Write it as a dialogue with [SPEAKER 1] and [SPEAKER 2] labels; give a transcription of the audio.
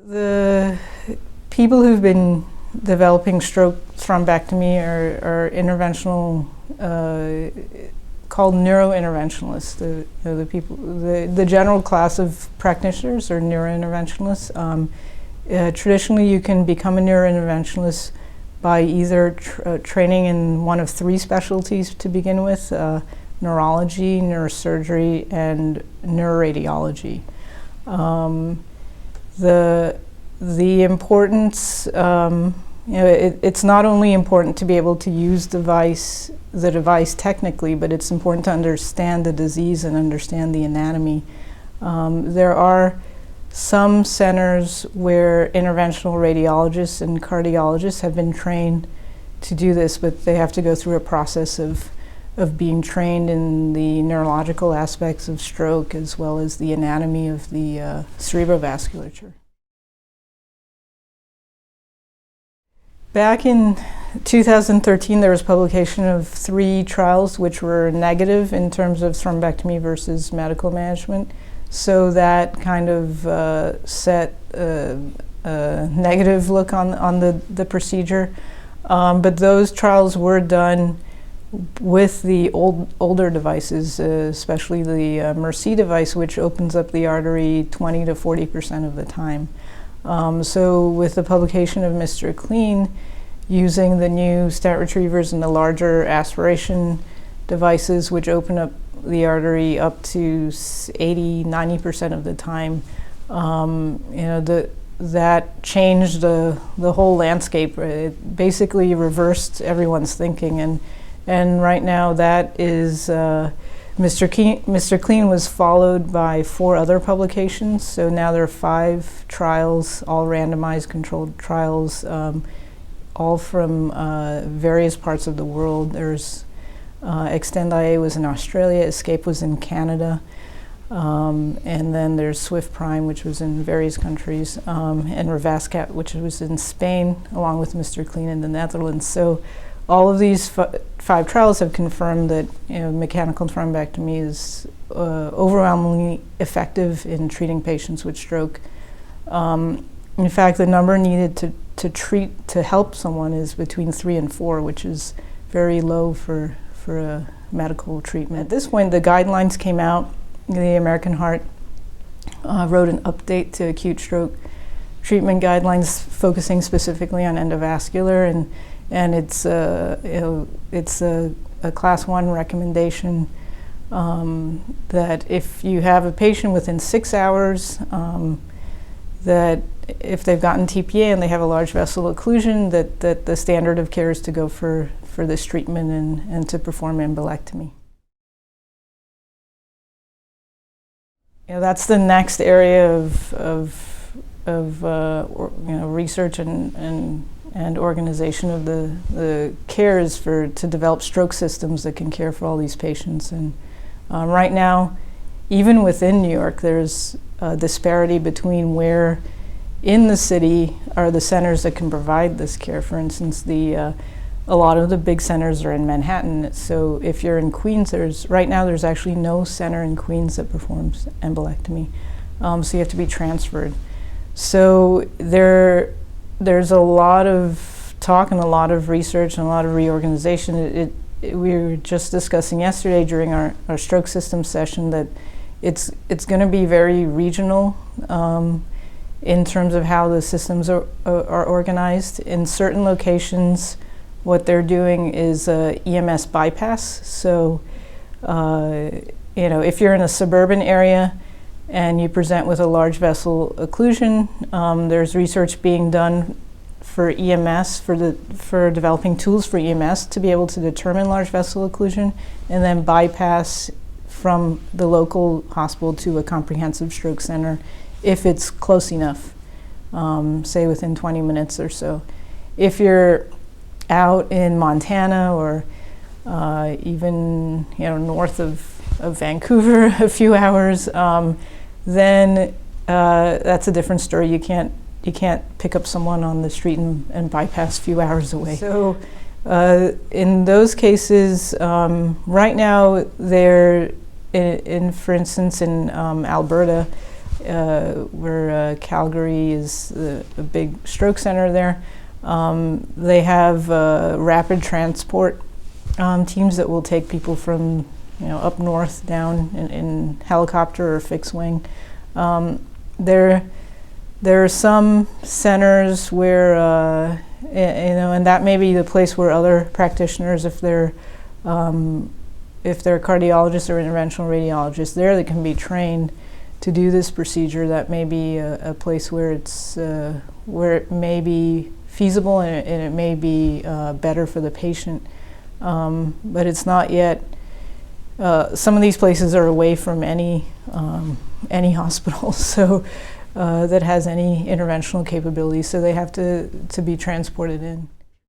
[SPEAKER 1] The people who've been developing stroke thrombectomy are interventional, called neurointerventionalists. The general class of practitioners are neurointerventionalists. Traditionally, you can become a neurointerventionalist by either training in one of three specialties to begin with: neurology, neurosurgery, and neuroradiology. The importance, it's not only important to be able to use the device technically, but it's important to understand the disease and understand the anatomy. There are some centers where interventional radiologists and cardiologists have been trained to do this, but they have to go through a process of being trained in the neurological aspects of stroke as well as the anatomy of the cerebrovasculature. Back in 2013, there was publication of 3 trials which were negative in terms of thrombectomy versus medical management. So that kind of set a negative look on the procedure. But those trials were done with the older devices, especially the Mercy device, which opens up the artery 20 to 40% of the time. So with the publication of Mr. Clean, using the new stent retrievers and the larger aspiration devices, which open up the artery up to 80–90% of the time, that changed the whole landscape. It basically reversed everyone's thinking, and right now that is Mr. Clean was followed by 4 other publications. So now there are 5 trials, all randomized controlled trials, all from various parts of the world. There's Extend IA was in Australia, Escape was in Canada, and then there's Swift Prime, which was in various countries, and Revascat, which was in Spain, along with Mr. Clean in the Netherlands. So all of these 5 trials have confirmed that mechanical thrombectomy is overwhelmingly effective in treating patients with stroke. In fact, the number needed to help someone is between 3 and 4, which is very low for a medical treatment. At this point, the guidelines came out. The American Heart wrote an update to acute stroke treatment guidelines, focusing specifically on endovascular, and it's a class 1 recommendation that if you have a patient within 6 hours, that if they've gotten TPA and they have a large vessel occlusion, that the standard of care is to go for this treatment and to perform embolectomy. That's the next area of research and organization of the care is to develop stroke systems that can care for all these patients. And right now, even within New York, there's a disparity between where in the city are the centers that can provide this care. For instance, a lot of the big centers are in Manhattan. So if you're in Queens, right now there's actually no center in Queens that performs embolectomy. So you have to be transferred. So there's a lot of talk and a lot of research and a lot of reorganization. We were just discussing yesterday during our stroke system session that it's going to be very regional in terms of how the systems are organized. In certain locations, what they're doing is EMS bypass. So, if you're in a suburban area and you present with a large vessel occlusion, there's research being done for EMS, for developing tools for EMS to be able to determine large vessel occlusion and then bypass from the local hospital to a comprehensive stroke center if it's close enough, say within 20 minutes or so. If you're out in Montana or even north of Vancouver a few hours, then that's a different story. You can't pick up someone on the street and bypass a few hours away. So in those cases, right now they're for instance in Alberta, where Calgary is a big stroke center there. They have rapid transport teams that will take people from up north down in helicopter or fixed wing. There are some centers where and that may be the place where other practitioners, if they're cardiologists or interventional radiologists, they can be trained to do this procedure. That may be a place where it may be feasible and it may be better for the patient, but it's not yet. Some of these places are away from any hospital, so that has any interventional capabilities, so they have to be transported in.